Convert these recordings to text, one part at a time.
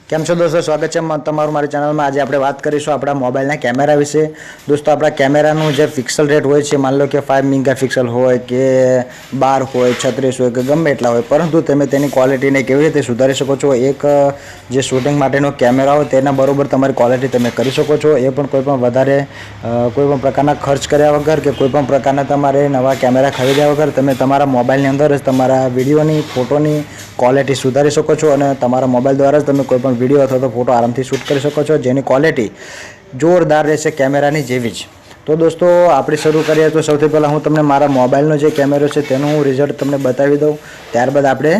કેમ છો દોસ્તો, સ્વાગત છે તમારું મારી ચેનલમાં। આજે આપણે વાત કરીશું આપણા મોબાઈલના કેમેરા વિશે। દોસ્તો, આપણા કેમેરાનું જે પિક્સલ રેટ હોય છે, માન લો કે 5 મેગાપિક્સલ હોય કે 12 હોય, 36 હોય કે ગમે એટલા હોય, પરંતુ તમે તેની ક્વોલિટીને કેવી રીતે સુધારી શકો છો। એક જે શૂટિંગ માટેનો કેમેરા હોય તેના બરોબર તમારી ક્વોલિટી તમે કરી શકો છો, એ પણ કોઈ પણ વધારે કોઈ પણ પ્રકારના ખર્ચ કર્યા વગર કે કોઈ પણ પ્રકારના તમારે નવા કેમેરા ખરીદ્યા વગર તમે તમારા મોબાઈલની અંદર જ તમારા વિડીયોની ફોટોની ક્વોલિટી સુધારી શકો છો અને તમારા મોબાઈલ દ્વારા જ તમે કોઈ પણ વિડીયો અથવા તો ફોટો આરામથી શૂટ કરી શકો છો, જેની ક્વોલિટી જોરદાર રહેશે કેમેરાની જેવી જ। તો દોસ્તો, આપણે શરૂ કરીએ તો સૌથી પહેલાં હું તમને મારા મોબાઈલનો જે કેમેરો છે તેનું હું રિઝલ્ટ તમને બતાવી દઉં, ત્યારબાદ આપણે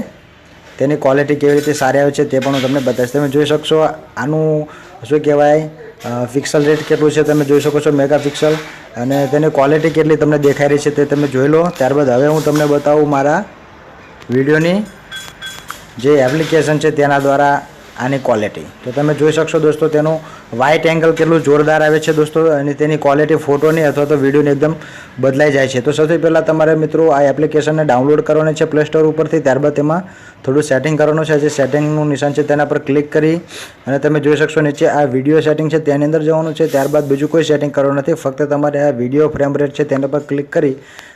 તેની ક્વોલિટી કેવી રીતે સારી આવે છે તે પણ હું તમને બતાવીશ। તમે જોઈ શકશો આનું શું કહેવાય પિક્સલ રેટ કેટલું છે તમે જોઈ શકો છો, મેગાપિક્સલ, અને તેની ક્વોલિટી કેટલી તમને દેખાઈ રહી છે તે તમે જોઈ લો। ત્યારબાદ હવે હું તમને બતાવું મારા વિડીયોની જે એપ્લિકેશન છે તેના દ્વારા આની ક્વોલિટી। તો તમે જોઈ શકશો દોસ્તો, તેનું વાઇટ એંગલ કેટલું જોરદાર આવે છે દોસ્તો, અને તેની ક્વોલિટી ફોટોની અથવા તો વિડીયોની એકદમ બદલાઈ જાય છે। તો સૌથી પહેલાં તમારે મિત્રો આ એપ્લિકેશનને ડાઉનલોડ કરવાની છે પ્લે સ્ટોર ઉપરથી, ત્યારબાદ તેમાં થોડું સેટિંગ કરવાનું છે, જે સેટિંગનું નિશાન છે તેના પર ક્લિક કરી અને તમે જોઈ શકશો નીચે આ વિડીયો સેટિંગ છે તેની અંદર જવાનું છે। ત્યારબાદ બીજું કોઈ સેટિંગ કરવાનું નથી, ફક્ત તમારે આ વિડીયો ફ્રેમ રેટ છે તેના પર ક્લિક કરી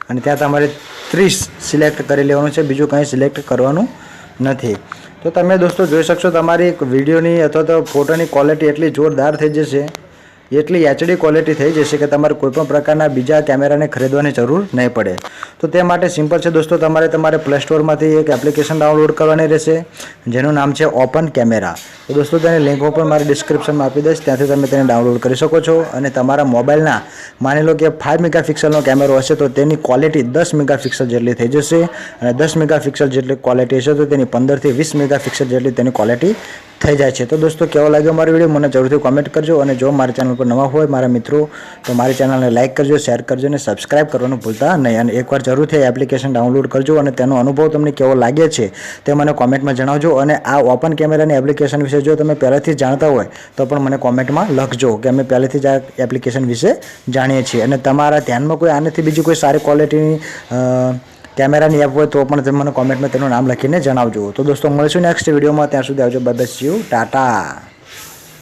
અને ત્યાં તમારે 30 સિલેક્ટ કરી લેવાનું છે, બીજું કંઈ સિલેક્ટ કરવાનું નથી। તો તમે દોસ્તો જોઈ શકશો તમારી વિડીયોની અથવા તો ફોટોની ક્વોલિટી એટલી જોરદાર થઈ જશે, એટલી HD ક્વોલિટી થઈ જશે કે તમારે કોઈપણ પ્રકારના બીજા કેમેરાને ખરીદવાની જરૂર નહીં પડે। તો તે માટે સિમ્પલ છે દોસ્તો, તમારે પ્લે સ્ટોરમાંથી એક એપ્લિકેશન ડાઉનલોડ કરવાની રહેશે, જેનું નામ છે ઓપન કેમેરા। તો દોસ્તો, તેની લિંક હું પણ મારી ડિસ્ક્રિપ્શનમાં આપી દઈશ, ત્યાંથી તમે તેને ડાઉનલોડ કરી શકો છો। અને તમારા મોબાઈલના માની લો કે 5 મેગાપિક્સલનો કેમેરો હશે તો તેની ક્વોલિટી 10 મેગાપિક્સલ જેટલી થઈ જશે, અને 10 મેગાપિક્સલ જેટલી ક્વોલિટી હશે તો તેની 15 થી 20 મેગાપિક્સલ જેટલી તેની ક્વોલિટી થઈ જાય છે। તો દોસ્તો, કેવો લાગ્યો મારો વિડીયો મને જરૂરથી કોમેન્ટ કરજો, અને જો મારી ચેનલ પર નવા હોય મારા મિત્રો તો મારી ચેનલને લાઇક કરજો, શેર કરજો અને સબસ્ક્રાઇબ કરવાનું ભૂલતા નહીં। અને એકવાર જરૂરથી એપ્લિકેશન ડાઉનલોડ કરજો અને તેનો અનુભવ તમને કેવો લાગે છે તે મને કોમેન્ટમાં જણાવજો। અને આ ઓપન કેમેરાની એપ્લિકેશન વિશે જો તમે પહેલાંથી જાણતા હોય તો પણ મને કોમેન્ટમાં લખજો કે અમે પહેલેથી જ આ એપ્લિકેશન વિશે જાણીએ છીએ, અને તમારા ધ્યાનમાં કોઈ આનાથી બીજી કોઈ સારી ક્વોલિટીની કેમેરાની એપ હોય તો પણ તમે મને કોમેન્ટમાં તેનું નામ લખીને જણાવજો। તો દોસ્તો, મળીશું નેક્સ્ટ વિડીયોમાં, ત્યાં સુધી આવજો, bye bye, C you, Tata.